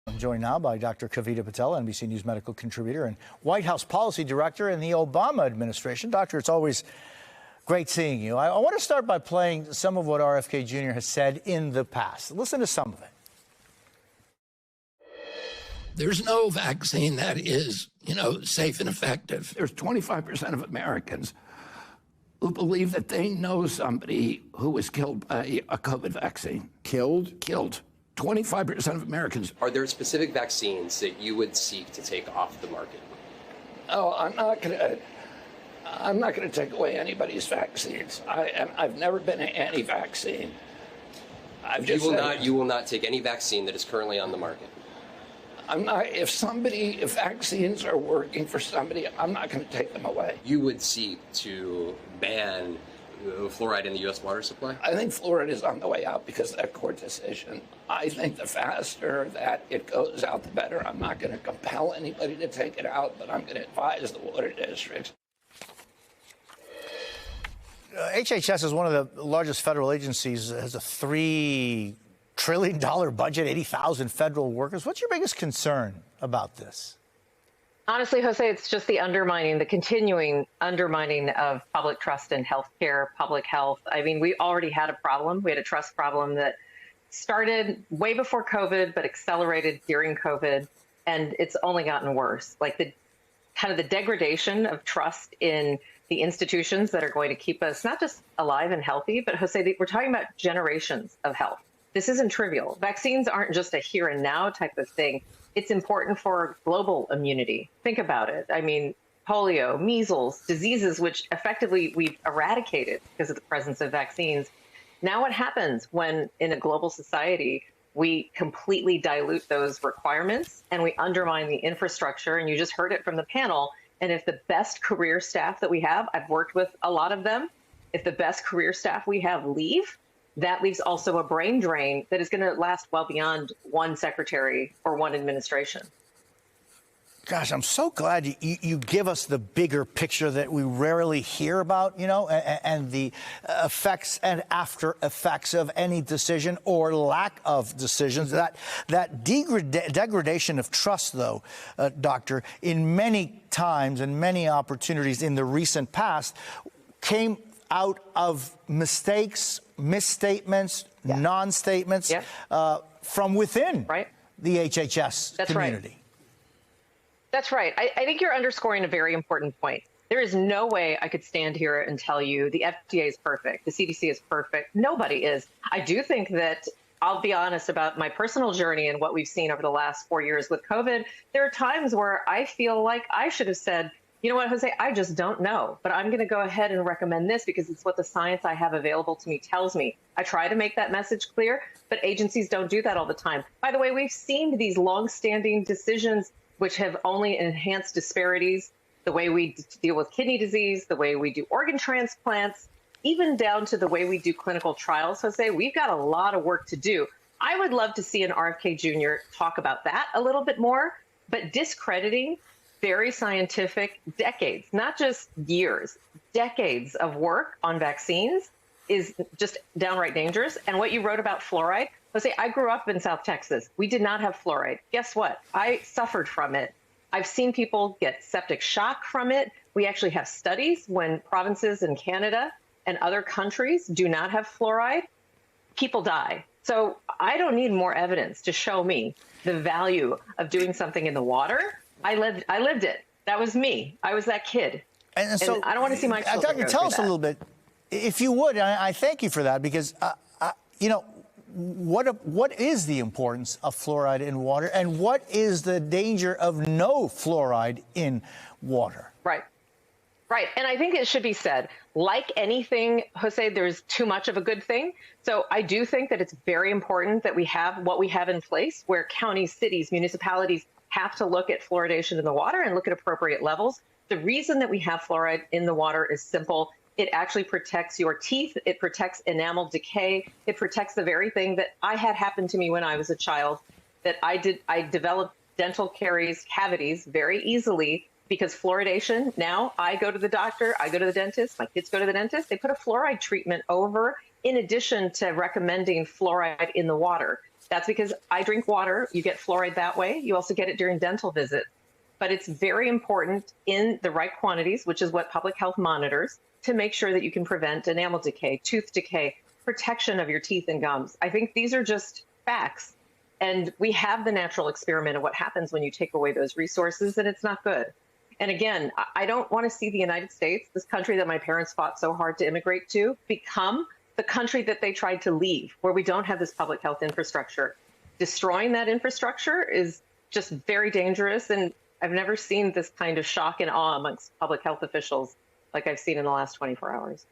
I'm joined now by Dr. Kavita Patel, NBC News medical contributor and White House policy director in the Obama administration. Doctor, it's always great seeing you. I want to start by playing some of what RFK Jr. has said in the past. Listen to some of it. There's no vaccine that is, safe and effective. There's 25% of Americans who believe that they know somebody who was killed by a COVID vaccine. Killed? Killed. 25% of Americans. Are there specific vaccines that you would seek to take off the market? Oh, I'm not gonna take away anybody's vaccines. I've never been anti-vaccine. You will not take any vaccine that is currently on the market. I'm not. If vaccines are working for somebody, I'm not going to take them away. You would seek to ban fluoride in the U.S. water supply? I think fluoride is on the way out because of that court decision. I think the faster that it goes out, the better. I'm not going to compel anybody to take it out, but I'm going to advise the water districts. HHS is one of the largest federal agencies, has a $3 trillion budget, 80,000 federal workers. What's your biggest concern about this? Honestly, Jose, it's just the continuing undermining of public trust in healthcare, public health. I mean, we already had a problem. We had a trust problem that started way before COVID, but accelerated during COVID, and it's only gotten worse. Like the degradation of trust in the institutions that are going to keep us not just alive and healthy, but Jose, we're talking about generations of health. This isn't trivial. Vaccines aren't just a here and now type of thing. It's important for global immunity. Think about it. I mean, polio, measles, diseases which effectively we've eradicated because of the presence of vaccines. Now what happens when in a global society we completely dilute those requirements and we undermine the infrastructure? And you just heard it from the panel. And if the best career staff that we have, I've worked with a lot of them, if the best career staff we have leave, that leaves also a brain drain that is going to last well beyond one secretary or one administration. Gosh, I'm so glad you give us the bigger picture that we rarely hear about, and the effects and after effects of any decision or lack of decisions. That degradation of trust, though, Doctor, in many times and many opportunities in the recent past came out of mistakes, misstatements, non-statements from within the HHS community. Right. That's right. I think you're underscoring a very important point. There is no way I could stand here and tell you the FDA is perfect, the CDC is perfect. Nobody is. I do think that, I'll be honest about my personal journey and what we've seen over the last 4 years with COVID. There are times where I feel like I should have said, you know what, Jose, I just don't know, but I'm going to go ahead and recommend this because it's what the science I have available to me tells me. I try to make that message clear, but agencies don't do that all the time. By the way, we've seen these long-standing decisions which have only enhanced disparities, the way we deal with kidney disease, the way we do organ transplants, even down to the way we do clinical trials. Jose, we've got a lot of work to do. I would love to see an RFK Jr. talk about that a little bit more, but discrediting very scientific decades, not just years, decades of work on vaccines is just downright dangerous. And what you wrote about fluoride, Jose, I grew up in South Texas. We did not have fluoride. Guess what? I suffered from it. I've seen people get septic shock from it. We actually have studies when provinces in Canada and other countries do not have fluoride, people die. So I don't need more evidence to show me the value of doing something in the water. I lived it. That was me. I was that kid. And so I don't want to see my children Doctor, tell us a little bit, if you would. I thank you for that because, what is the importance of fluoride in water, and what is the danger of no fluoride in water? Right. And I think it should be said, like anything, Jose, there's too much of a good thing. So I do think that it's very important that we have what we have in place, where counties, cities, municipalities have to look at fluoridation in the water and look at appropriate levels. The reason that we have fluoride in the water is simple. It actually protects your teeth. It protects enamel decay. It protects the very thing that I had happen to me when I was a child, that I developed dental cavities very easily because fluoridation. Now I go to the doctor, I go to the dentist, my kids go to the dentist. They put a fluoride treatment over in addition to recommending fluoride in the water. That's because I drink water. You get fluoride that way. You also get it during dental visits. But it's very important in the right quantities, which is what public health monitors, to make sure that you can prevent enamel decay, tooth decay, protection of your teeth and gums. I think these are just facts. And we have the natural experiment of what happens when you take away those resources, and it's not good. And again, I don't want to see the United States, this country that my parents fought so hard to immigrate to, become the country that they tried to leave, where we don't have this public health infrastructure. Destroying that infrastructure is just very dangerous. And I've never seen this kind of shock and awe amongst public health officials like I've seen in the last 24 hours.